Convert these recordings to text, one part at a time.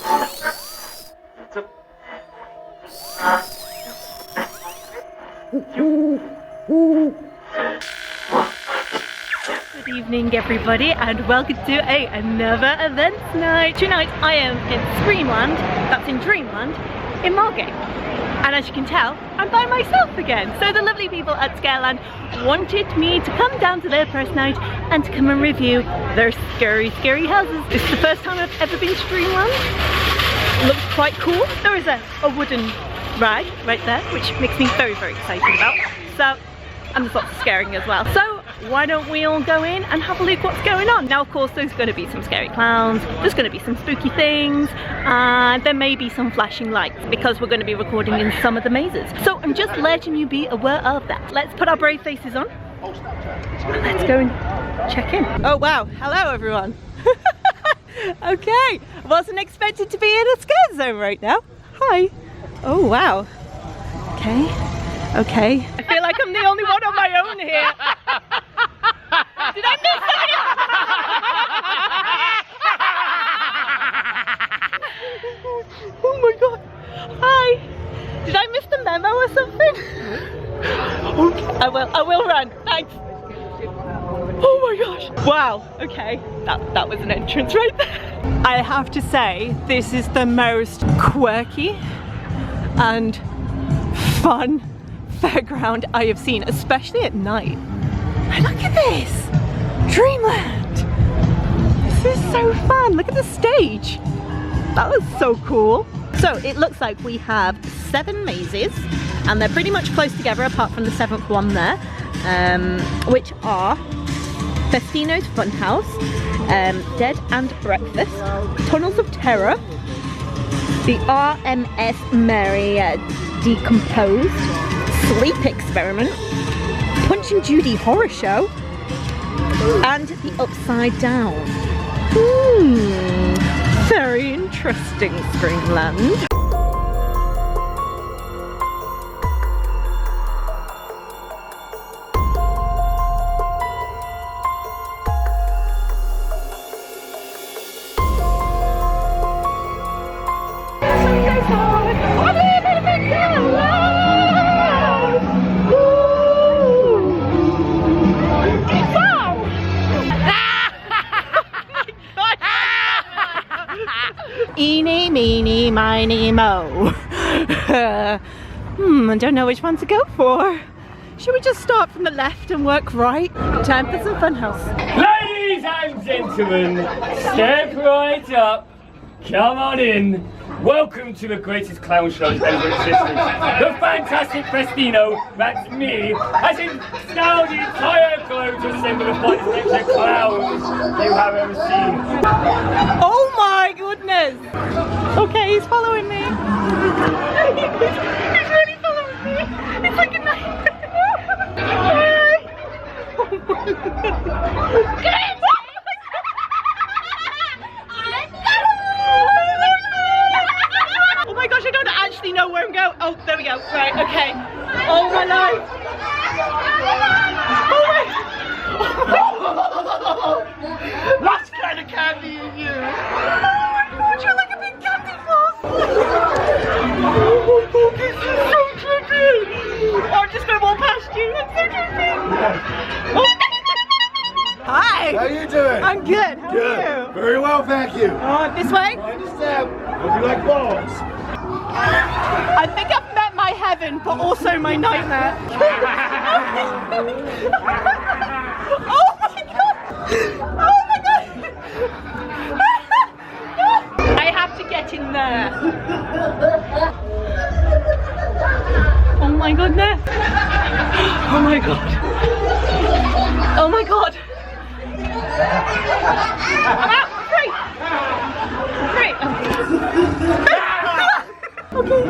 Good evening everybody and welcome to another events night. Tonight I am in Screamland, that's in Dreamland, in Margate. And as you can tell, I'm by myself again. So the lovely people at Screamland wanted me to come down to their press night and to come and review their scary houses. This is the first time I've ever been to Dreamland. It looks quite cool. There is a wooden ride right there, which makes me very excited about. So, and there's lots of scaring as well. So why don't we all go in and have a look what's going on. Now of course there's going to be some scary clowns, there's going to be some spooky things, and there may be some flashing lights because we're going to be recording in some of the mazes. So I'm just letting you be aware of that. Let's put our brave faces on and let's go and check in. Oh wow, hello everyone. Okay, wasn't expected to be in a scare zone right now. Hi. Oh wow. Okay. I feel like I'm the only one on my own here. Did I miss something? Oh my god. Hi. Did I miss the memo or something? Okay. I will run. Thanks. Oh my gosh. Wow. Okay. That was an entrance right there. I have to say, this is the most quirky and fun fairground I have seen, especially at night. And look at this! Dreamland! This is so fun! Look at the stage! That was so cool! So it looks like we have 7 mazes and they're pretty much close together apart from the 7th one there, which are Festino's Funhouse, Dead and Breakfast, Tunnels of Terror, the RMS Mary Decomposed, Sleep Experiment, Punch and Judy Horror Show, and the Upside Down. Very interesting, Screamland. Eeny, meeny, miny, mo. I don't know which one to go for. Should we just start from the left and work right? Time for some funhouse. Ladies and gentlemen, step right up. Come on in. Welcome to the greatest clown show ever existed. The fantastic Festino, that's me, has endowed the entire globe to assemble the finest collection of clowns you have ever seen. Oh my goodness! Okay, he's following me. He's really following me. It's like a nightmare. Oh my gosh, I don't actually know where I'm going. Oh, there we go. Right, okay. Oh my life. What kind of candy are you? Oh my god, you're like a big candy floss. Oh my god, this is so trippy. Oh, I'm just gonna walk past you. It's so trippy. Oh. Hi. How you doing? I'm good. How are you? Very well, thank you. This way? I understand. Hope you like balls. I think I've met my heaven, but also my nightmare. Oh my god! Oh my god! I have to get in there. Oh my goodness! Oh my god! Oh my god! I'm out! Free! Free! Okay.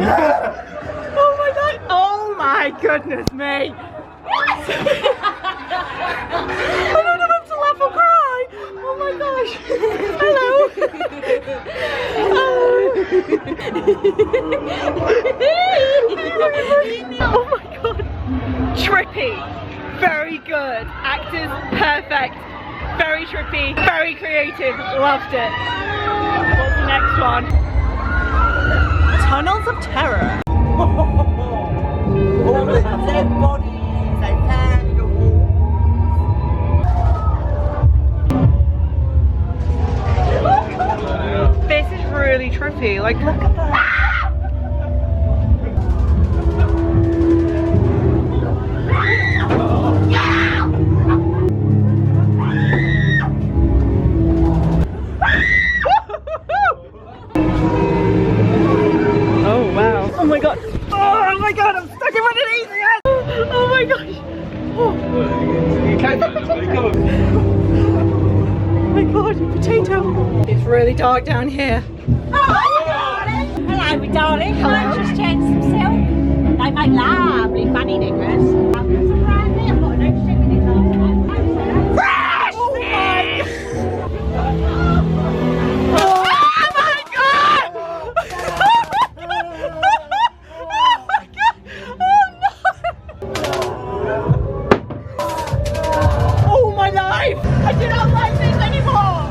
Oh my god! Oh my goodness me! I don't know if to laugh or cry! Oh my gosh! Hello! Oh my god! Trippy! Very good! Actors, perfect! Very trippy, very creative, loved it. What's the next one? Tunnels of Terror. All the dead bodies they found in the wall. This is really trippy. Like, look at that. Oh wow. Oh my god. Oh my god, I'm stuck in one of these again. Oh my gosh. Oh my god, potato. It's really dark down here. Hello, my darling. Hello. Just changed some silk. They make lovely funny knickers. Surprise me, I've got a new ship in it. Fresh! Oh my god! Oh my life! I do not like this anymore!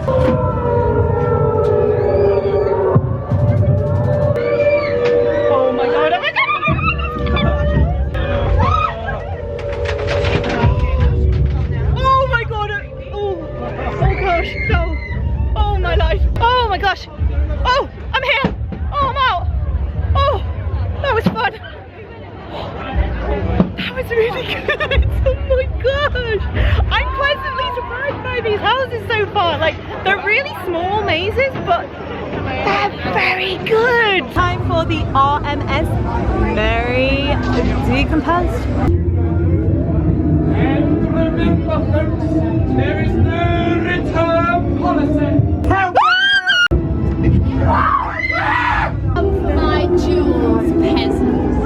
Oh my god, oh my god! Oh my god! Oh gosh, no! Oh my life! Oh my gosh! Oh, I'm here! Oh, I'm out! Oh, that was fun! That was really good! Oh my gosh! I'm pleasantly surprised by these houses so far. Like, they're really small mazes, but they're very good! Time for the RMS Mary Decomposed. And remember, folks, there is no return policy. My jewels, peasants.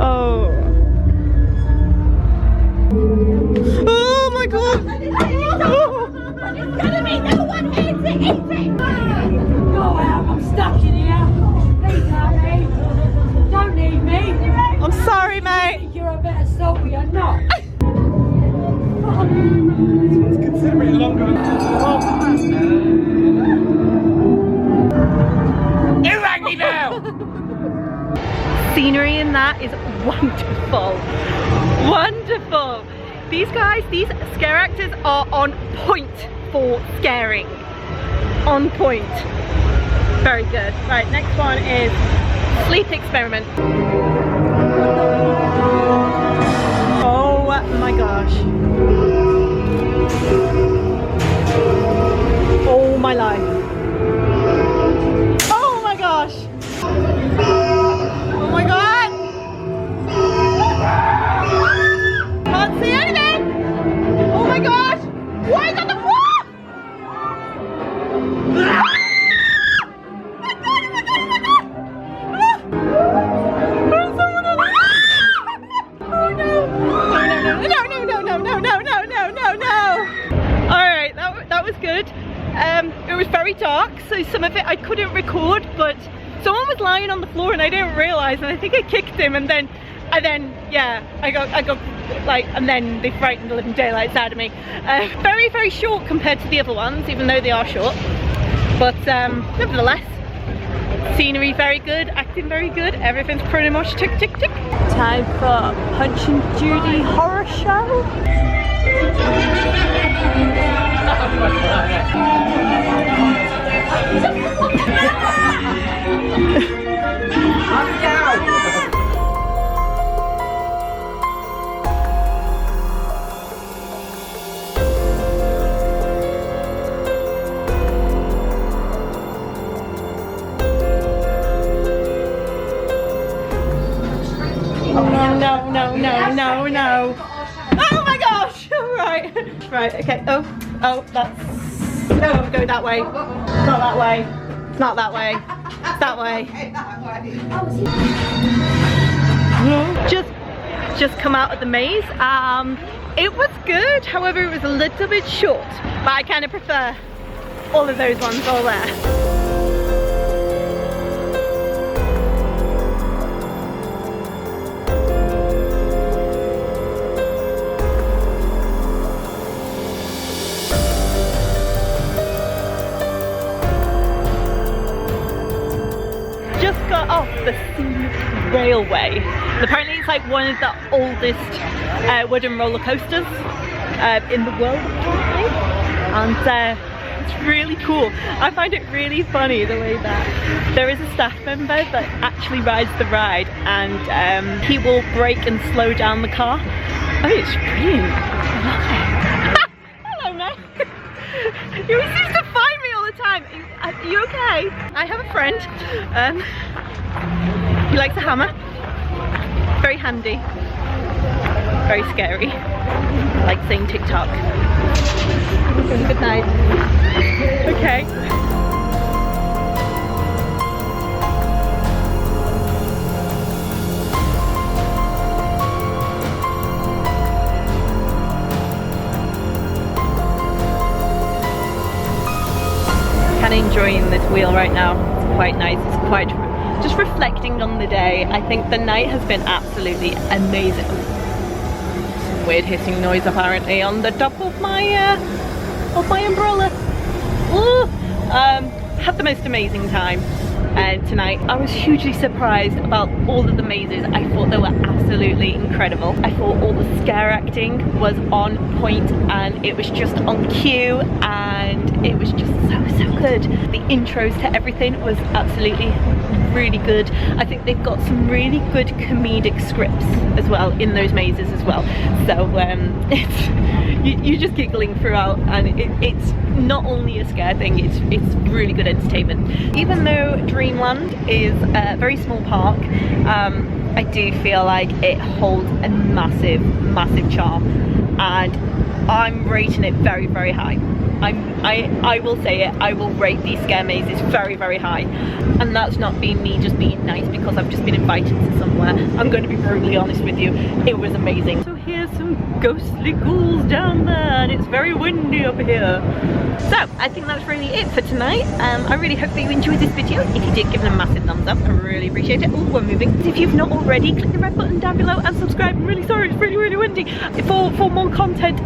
Oh. Oh my god! It's gonna be no one eats it, Go out, I'm stuck in here. Please help me. Don't leave me. I'm sorry, mate. You're a better soul, you're not. Considering longer. You rang me now! Scenery in that is wonderful. Wonderful. These guys, these scare actors are on point for scaring. On point. Very good. Right, next one is Sleep Experiment. Oh my gosh. Oh my life. Oh my gosh. Oh my god. Can't see anything. Oh my gosh. What is on the floor? It was very dark, so some of it I couldn't record, but someone was lying on the floor and I didn't realise, and I think I kicked him, and then yeah, I got like, and then they frightened the living daylights out of me. Very, very short compared to the other ones, even though they are short, but nevertheless, scenery very good, acting very good, everything's pretty much tick tick tick. Time for Punch and Judy horror show. No. Oh my gosh! Right, okay. Oh, that's. No, go that way. Not that way. Not that way. That way. Just come out of the maze. It was good. However, it was a little bit short, but I kind of prefer all of those ones all there. just got off the Sea Railway. And apparently it's like one of the oldest wooden roller coasters in the world, apparently. And it's really cool. I find it really funny the way that there is a staff member that actually rides the ride, and he will brake and slow down the car. I mean, it's brilliant. I love it. Hello, man. You always seem to find me all the time. Are you okay? I have a friend. He likes a hammer. Very handy. Very scary. I like saying TikTok. Good night. Okay. Kind of enjoying this wheel right now. It's quite nice. It's quite just reflecting on the day. I think the night has been absolutely amazing. Some weird hissing noise apparently on the top of my umbrella. Ooh. Had the most amazing time tonight. I was hugely surprised about all of the mazes. I thought they were absolutely incredible. I thought all the scare acting was on point and it was just on cue, and it was just so good. The intros to everything was absolutely really good. I think they've got some really good comedic scripts as well in those mazes as well. So it's you're just giggling throughout, and it's not only a scare thing, it's really good entertainment. Even though Dreamland is a very small park, I do feel like it holds a massive charm, and I'm rating it very high. I will say it, I will rate these scare mazes very high, and that's not being me just being nice because I've just been invited to somewhere. I'm going to be brutally honest with you, it was amazing. So here's some ghostly ghouls down there, and it's very windy up here. So I think that's really it for tonight. I really hope that you enjoyed this video. If you did, give it a massive thumbs up, I really appreciate it. Oh, we're moving. If you've not already, click the red button down below and subscribe. I'm really sorry, it's really windy. For more content,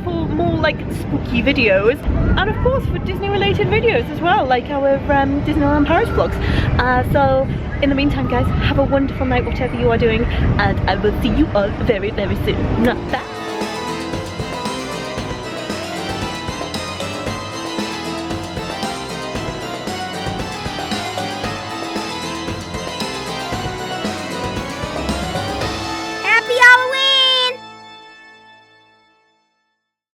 for more like spooky videos, and of course for Disney related videos as well, like our Disneyland Paris vlogs. So in the meantime guys, have a wonderful night whatever you are doing, and I will see you all very soon. Bye.